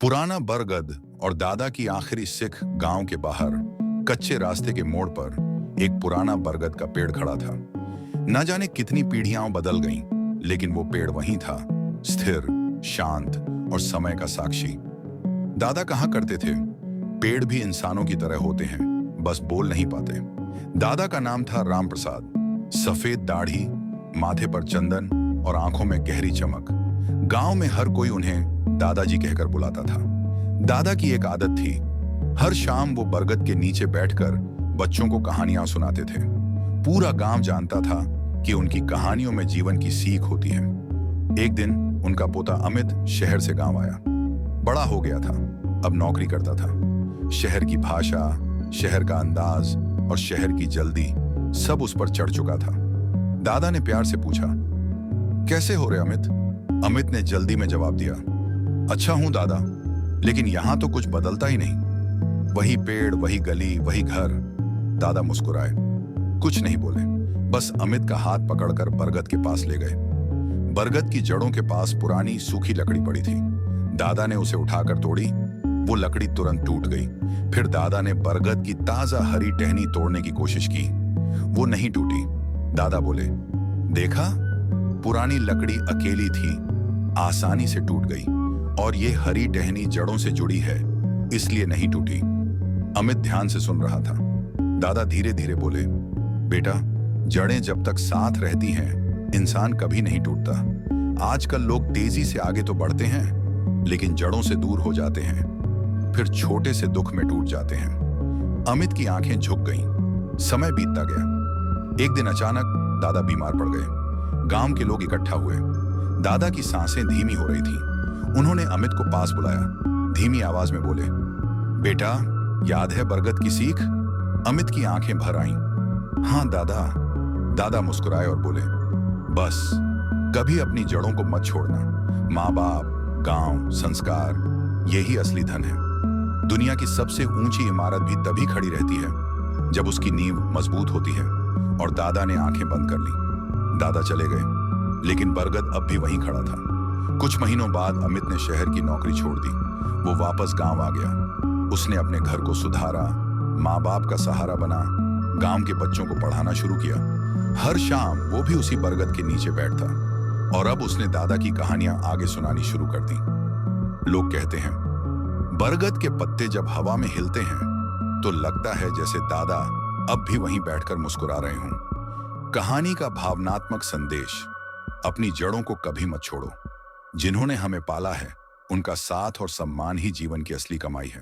पुराना बरगद और दादा की आखिरी सिख गांव के बाहर कच्चे रास्ते के मोड़ पर एक पुराना बरगद का पेड़ खड़ा था। न जाने कितनी पीढ़ियां बदल गईं, लेकिन वो पेड़ वहीं था, स्थिर, शांत और समय का साक्षी। दादा कहा करते थे, पेड़ भी इंसानों की तरह होते हैं, बस बोल नहीं पाते। दादा का नाम था राम प्रसाद। सफेद दाढ़ी, माथे पर चंदन और आंखों में गहरी चमक। गांव में हर कोई उन्हें दादाजी कहकर बुलाता था। दादा की एक आदत थी, हर शाम वो बरगद के नीचे बैठकर बच्चों को कहानियां सुनाते थे। पूरा गांव जानता था कि उनकी कहानियों में जीवन की सीख होती है। एक दिन उनका पोता अमित शहर से गांव आया। बड़ा हो गया था, अब नौकरी करता था। शहर की भाषा, शहर का अंदाज और शहर की जल्दी सब उस पर चढ़ चुका था। दादा ने प्यार से पूछा, कैसे हो रहे अमित? अमित ने जल्दी में जवाब दिया, अच्छा हूं दादा, लेकिन यहां तो कुछ बदलता ही नहीं। वही पेड़, वही गली, वही घर। दादा मुस्कुराए, कुछ नहीं बोले, बस अमित का हाथ पकड़कर बरगद के पास ले गए। बरगद की जड़ों के पास पुरानी सूखी लकड़ी पड़ी थी। दादा ने उसे उठाकर तोड़ी। वो लकड़ी तुरंत टूट गई। फिर दादा ने बरगद की ताजा हरी टहनी तोड़ने की कोशिश की। वो नहीं टूटी। दादा बोले, देखा, पुरानी लकड़ी अकेली थी, आसानी से टूट गई, और ये हरी टहनी जड़ों से जुड़ी है, इसलिए नहीं टूटी। अमित ध्यान से सुन रहा था। दादा धीरे धीरे बोले, बेटा, जड़ें जब तक साथ रहती हैं, इंसान कभी नहीं टूटता। आजकल लोग तेजी से आगे तो बढ़ते हैं, लेकिन जड़ों से दूर हो जाते हैं, फिर छोटे से दुख में टूट जाते हैं। अमित की आंखें झुक गईं। समय बीतता गया। एक दिन अचानक दादा बीमार पड़ गए। गांव के लोग इकट्ठा हुए। दादा की सांसें धीमी हो रही थी। उन्होंने अमित को पास बुलाया। धीमी आवाज में बोले, बेटा, याद है बरगद की सीख? अमित की आंखें भर आईं। हाँ दादा। दादा मुस्कुराए और बोले, बस कभी अपनी जड़ों को मत छोड़ना। माँ बाप, गांव, संस्कार, यही असली धन है। दुनिया की सबसे ऊंची इमारत भी तभी खड़ी रहती है जब उसकी नींव मजबूत होती है। और दादा ने आंखें बंद कर ली। दादा चले गए, लेकिन बरगद अब भी वहीं खड़ा था। कुछ महीनों बाद अमित ने शहर की नौकरी छोड़ दी। वो वापस गांव आ गया। उसने अपने घर को सुधारा, माँ बाप का सहारा बना, गांव के बच्चों को पढ़ाना शुरू किया। हर शाम वो भी उसी बरगद के नीचे बैठता, और अब उसने दादा की कहानियां आगे सुनानी शुरू कर दी। लोग कहते हैं, बरगद के पत्ते जब हवा में हिलते हैं तो लगता है जैसे दादा अब भी वहीं बैठकर मुस्कुरा रहे हों। कहानी का भावनात्मक संदेश, अपनी जड़ों को कभी मत छोड़ो। जिन्होंने हमें पाला है, उनका साथ और सम्मान ही जीवन की असली कमाई है।